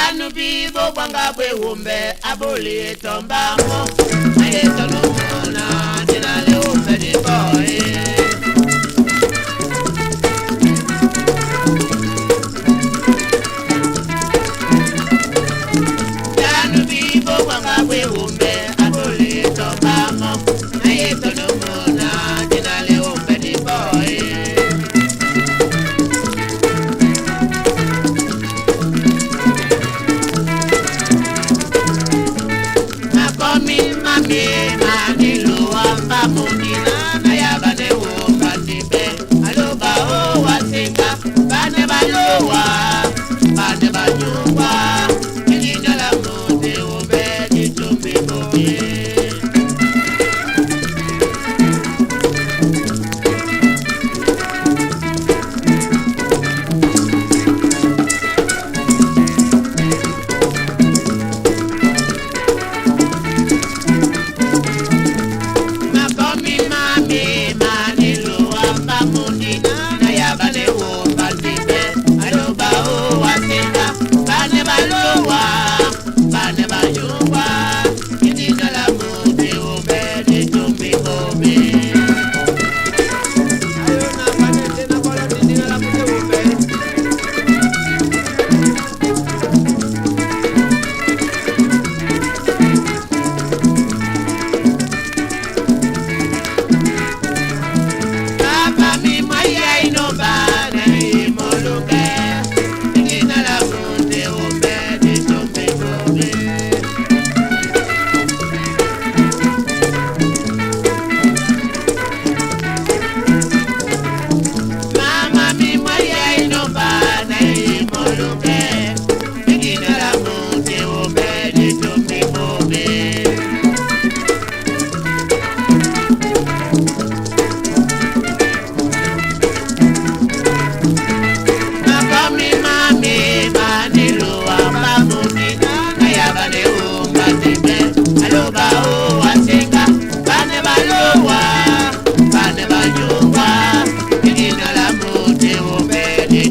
Danu bibo kwanga kwe umbe abuli tombamo aye tonumona dinale umbe di boy. Danu bibo kwanga kwe umbe abuli tombamo aye tonumona dinale umbe di boy. Mami mani luamba mundina na yabane wo kandibe aloba o wasinga bane balowa bane banyuwa kijina la mute ubedi tumbi mumi. Bane banyuwa, kijina la mute ubedi